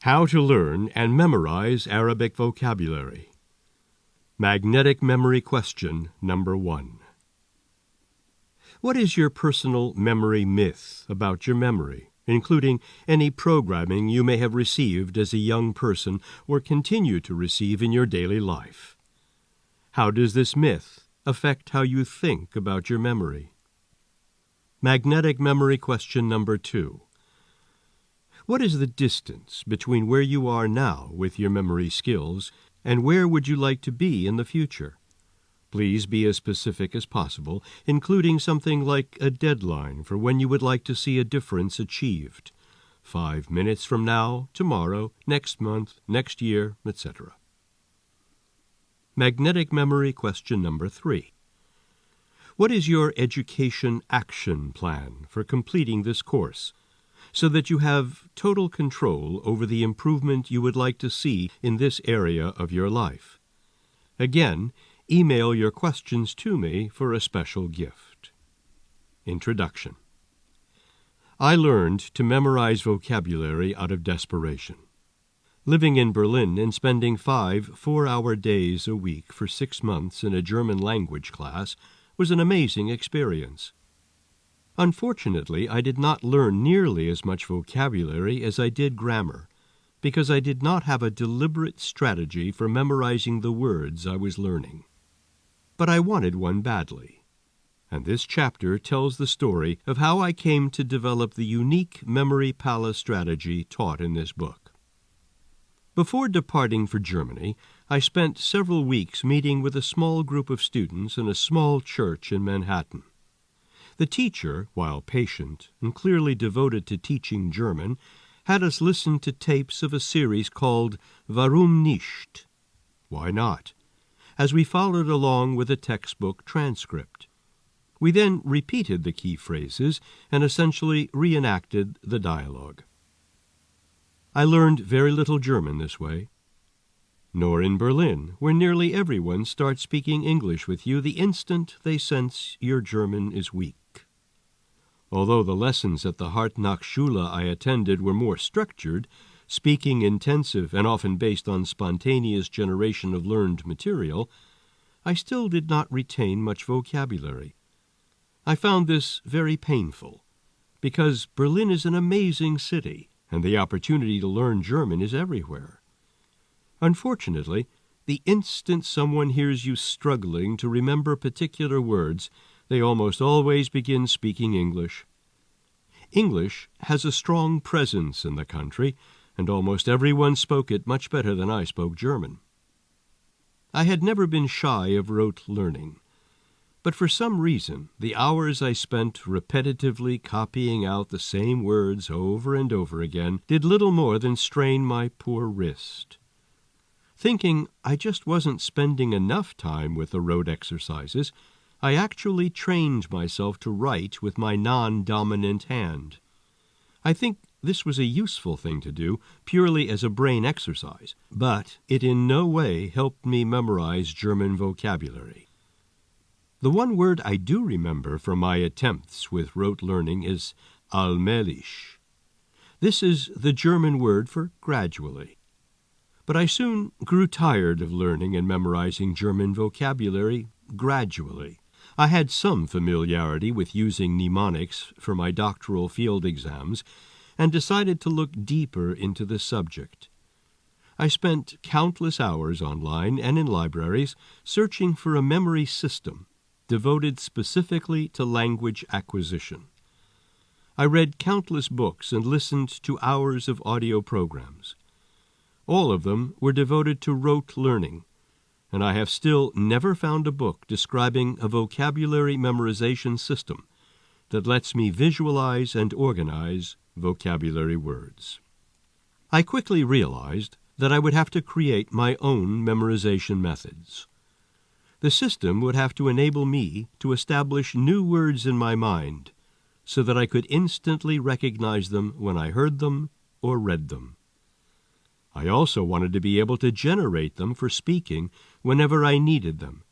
How to learn and memorize Arabic vocabulary. Magnetic memory question number 1. What is your personal memory myth about your memory, including any programming you may have received as a young person or continue to receive in your daily life? How does this myth affect how you think about your memory? Magnetic memory question number 2. What is the distance between where you are now with your memory skills and where would you like to be in the future? Please be as specific as possible, including something like a deadline for when you would like to see a difference achieved. 5 minutes from now, tomorrow, next month, next year, etc. Magnetic memory question number 3. What is your education action plan for completing this course, so that you have total control over the improvement you would like to see in this area of your life? Again, email your questions to me for a special gift. Introduction. I learned to memorize vocabulary out of desperation. Living in Berlin and spending 5 4-hour days a week for 6 months in a German language class was an amazing experience. Unfortunately, I did not learn nearly as much vocabulary as I did grammar, because I did not have a deliberate strategy for memorizing the words I was learning. But I wanted one badly, and this chapter tells the story of how I came to develop the unique memory palace strategy taught in this book. Before departing for Germany, I spent several weeks meeting with a small group of students in a small church in Manhattan. The teacher, while patient and clearly devoted to teaching German, had us listen to tapes of a series called Warum nicht? Why not? As we followed along with a textbook transcript. We then repeated the key phrases and essentially reenacted the dialogue. I learned very little German this way. Nor in Berlin, where nearly everyone starts speaking English with you the instant they sense your German is weak. Although the lessons at the Hartnackschule I attended were more structured, speaking intensive and often based on spontaneous generation of learned material, I still did not retain much vocabulary. I found this very painful, because Berlin is an amazing city, and the opportunity to learn German is everywhere. Unfortunately, the instant someone hears you struggling to remember particular words, they almost always begin speaking English. English has a strong presence in the country, and almost everyone spoke it much better than I spoke German. I had never been shy of rote learning, but for some reason the hours I spent repetitively copying out the same words over and over again did little more than strain my poor wrist. Thinking I just wasn't spending enough time with the rote exercises, I actually trained myself to write with my non-dominant hand. I think this was a useful thing to do, purely as a brain exercise, but it in no way helped me memorize German vocabulary. The one word I do remember from my attempts with rote learning is allmählich. This is the German word for gradually. But I soon grew tired of learning and memorizing German vocabulary gradually. I had some familiarity with using mnemonics for my doctoral field exams and decided to look deeper into the subject. I spent countless hours online and in libraries searching for a memory system devoted specifically to language acquisition. I read countless books and listened to hours of audio programs. All of them were devoted to rote learning, and I have still never found a book describing a vocabulary memorization system that lets me visualize and organize vocabulary words. I quickly realized that I would have to create my own memorization methods. The system would have to enable me to establish new words in my mind so that I could instantly recognize them when I heard them or read them. I also wanted to be able to generate them for speaking whenever I needed them,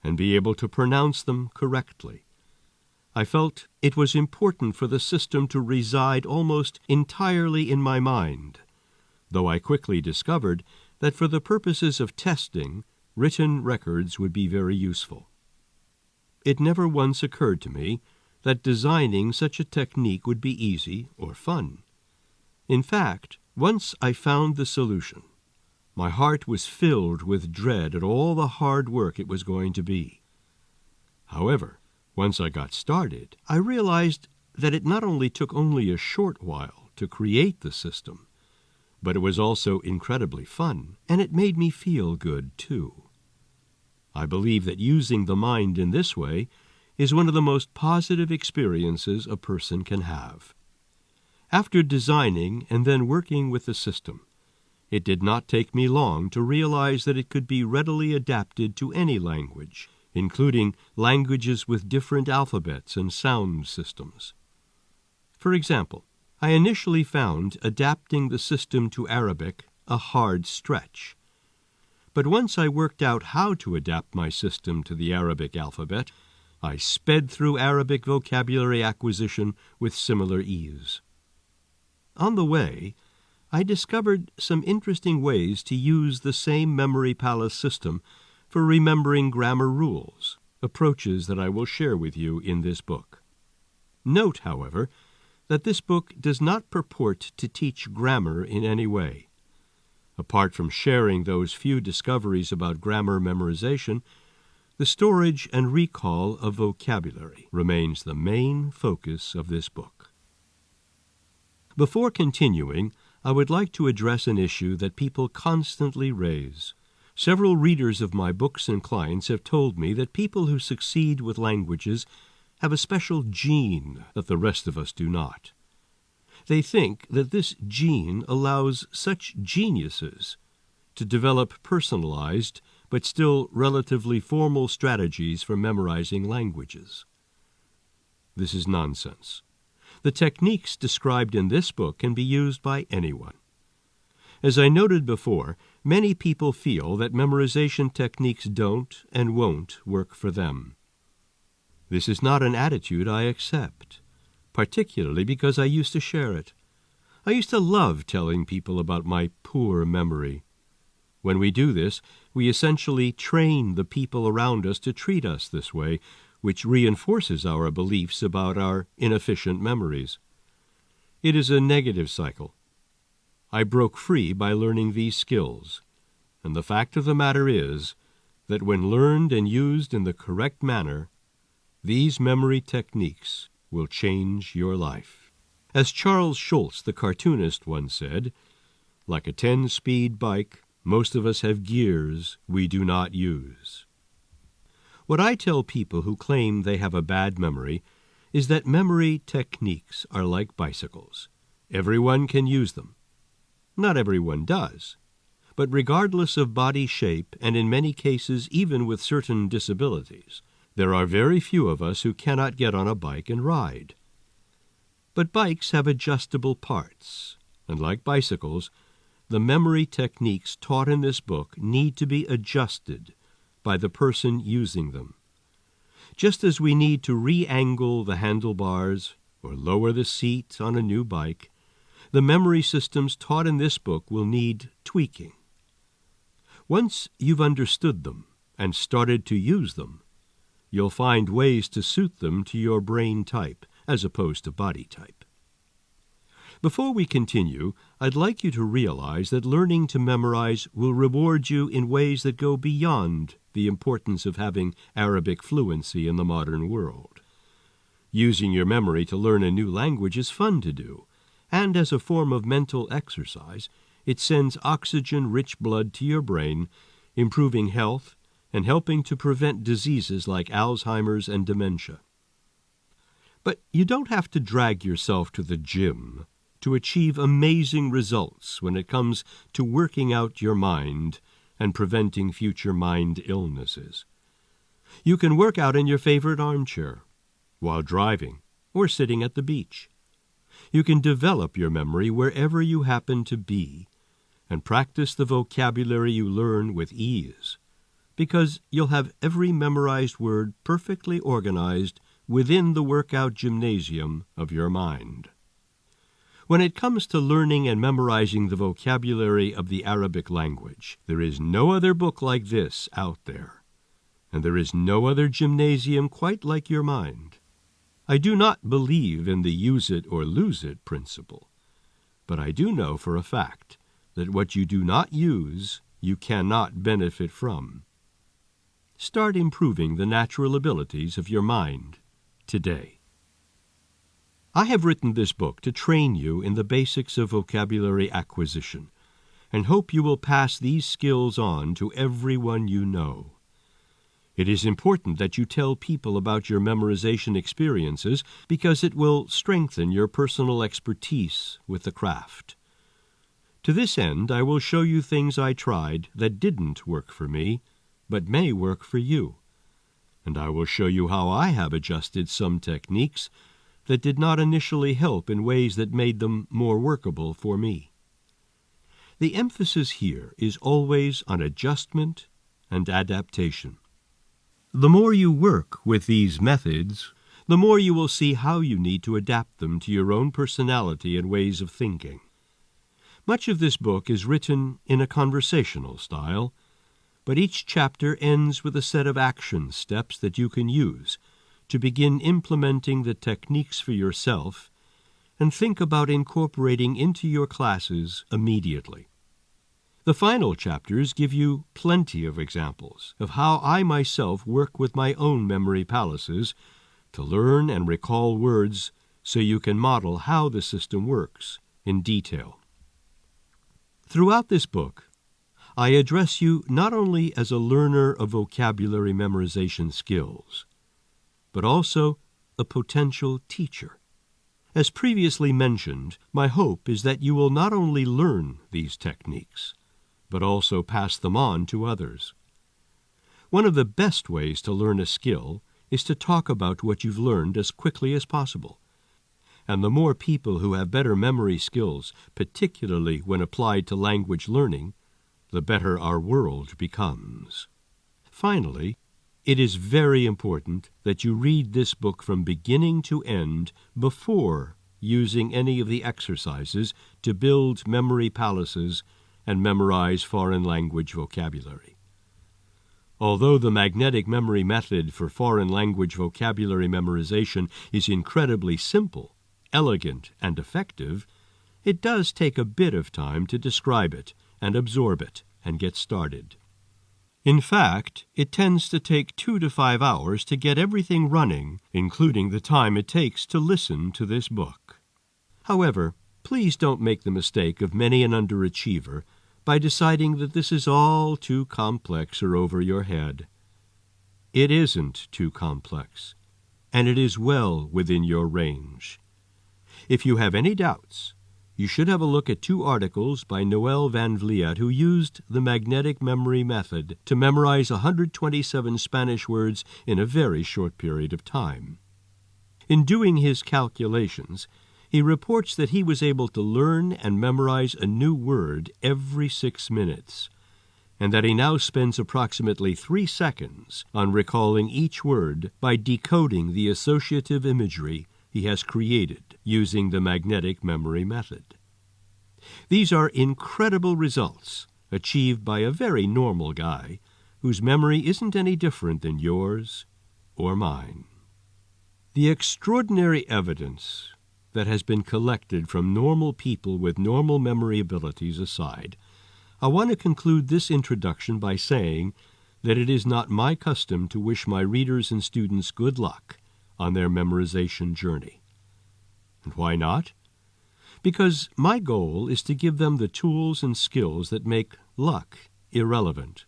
and be able to pronounce them correctly. I felt it was important for the system to reside almost entirely in my mind, though I quickly discovered that for the purposes of testing, written records would be very useful. It never once occurred to me that designing such a technique would be easy or fun. In fact, once I found the solution, my heart was filled with dread at all the hard work it was going to be. However, once I got started, I realized that it not only took only a short while to create the system, but it was also incredibly fun, and it made me feel good, too. I believe that using the mind in this way is one of the most positive experiences a person can have. After designing and then working with the system, it did not take me long to realize that it could be readily adapted to any language, including languages with different alphabets and sound systems. For example, I initially found adapting the system to Arabic a hard stretch. But once I worked out how to adapt my system to the Arabic alphabet, I sped through Arabic vocabulary acquisition with similar ease. On the way, I discovered some interesting ways to use the same memory palace system for remembering grammar rules, approaches that I will share with you in this book. Note, however, that this book does not purport to teach grammar in any way. Apart from sharing those few discoveries about grammar memorization, the storage and recall of vocabulary remains the main focus of this book. Before continuing, I would like to address an issue that people constantly raise. Several readers of my books and clients have told me that people who succeed with languages have a special gene that the rest of us do not. They think that this gene allows such geniuses to develop personalized but still relatively formal strategies for memorizing languages. This is nonsense. The techniques described in this book can be used by anyone. As I noted before, many people feel that memorization techniques don't and won't work for them. This is not an attitude I accept, particularly because I used to share it. I used to love telling people about my poor memory. When we do this, we essentially train the people around us to treat us this way, which reinforces our beliefs about our inefficient memories. It is a negative cycle. I broke free by learning these skills, and the fact of the matter is that when learned and used in the correct manner, these memory techniques will change your life. As Charles Schulz, the cartoonist, once said, "Like a 10-speed bike, most of us have gears we do not use." What I tell people who claim they have a bad memory is that memory techniques are like bicycles. Everyone can use them. Not everyone does. But regardless of body shape, and in many cases even with certain disabilities, there are very few of us who cannot get on a bike and ride. But bikes have adjustable parts, and like bicycles, the memory techniques taught in this book need to be adjusted by the person using them. Just as we need to re-angle the handlebars or lower the seat on a new bike, the memory systems taught in this book will need tweaking. Once you've understood them and started to use them, you'll find ways to suit them to your brain type as opposed to body type. Before we continue, I'd like you to realize that learning to memorize will reward you in ways that go beyond the importance of having Arabic fluency in the modern world. Using your memory to learn a new language is fun to do, and as a form of mental exercise, it sends oxygen-rich blood to your brain, improving health and helping to prevent diseases like Alzheimer's and dementia. But you don't have to drag yourself to the gym to achieve amazing results when it comes to working out your mind and preventing future mind illnesses. You can work out in your favorite armchair, while driving, or sitting at the beach. You can develop your memory wherever you happen to be and practice the vocabulary you learn with ease, because you'll have every memorized word perfectly organized within the workout gymnasium of your mind. When it comes to learning and memorizing the vocabulary of the Arabic language, there is no other book like this out there, and there is no other gymnasium quite like your mind. I do not believe in the use it or lose it principle, but I do know for a fact that what you do not use, you cannot benefit from. Start improving the natural abilities of your mind today. I have written this book to train you in the basics of vocabulary acquisition, and hope you will pass these skills on to everyone you know. It is important that you tell people about your memorization experiences because it will strengthen your personal expertise with the craft. To this end, I will show you things I tried that didn't work for me, but may work for you. And I will show you how I have adjusted some techniques that did not initially help in ways that made them more workable for me. The emphasis here is always on adjustment and adaptation. The more you work with these methods, the more you will see how you need to adapt them to your own personality and ways of thinking. Much of this book is written in a conversational style, but each chapter ends with a set of action steps that you can use to begin implementing the techniques for yourself and think about incorporating into your classes immediately. The final chapters give you plenty of examples of how I myself work with my own memory palaces to learn and recall words so you can model how the system works in detail. Throughout this book, I address you not only as a learner of vocabulary memorization skills, but also a potential teacher. As previously mentioned, my hope is that you will not only learn these techniques, but also pass them on to others. One of the best ways to learn a skill is to talk about what you've learned as quickly as possible. And the more people who have better memory skills, particularly when applied to language learning, the better our world becomes. Finally, it is very important that you read this book from beginning to end before using any of the exercises to build memory palaces and memorize foreign language vocabulary. Although the magnetic memory method for foreign language vocabulary memorization is incredibly simple, elegant, and effective, it does take a bit of time to describe it and absorb it and get started. In fact, it tends to take 2 to 5 hours to get everything running, including the time it takes to listen to this book. However, please don't make the mistake of many an underachiever by deciding that this is all too complex or over your head. It isn't too complex, and it is well within your range. If you have any doubts, you should have a look at 2 articles by Noel Van Vliet, who used the magnetic memory method to memorize 127 Spanish words in a very short period of time. In doing his calculations, he reports that he was able to learn and memorize a new word every 6 minutes, and that he now spends approximately 3 seconds on recalling each word by decoding the associative imagery he has created using the magnetic memory method. These are incredible results achieved by a very normal guy whose memory isn't any different than yours or mine. The extraordinary evidence that has been collected from normal people with normal memory abilities aside, I want to conclude this introduction by saying that it is not my custom to wish my readers and students good luck on their memorization journey. And why not? Because my goal is to give them the tools and skills that make luck irrelevant.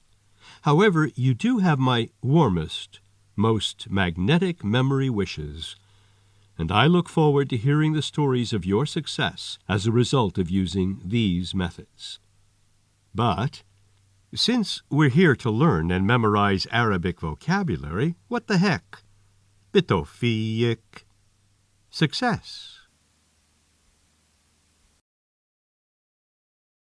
However, you do have my warmest, most magnetic memory wishes, and I look forward to hearing the stories of your success as a result of using these methods. But since we're here to learn and memorize Arabic vocabulary, what the heck? Bitawfiq. Success.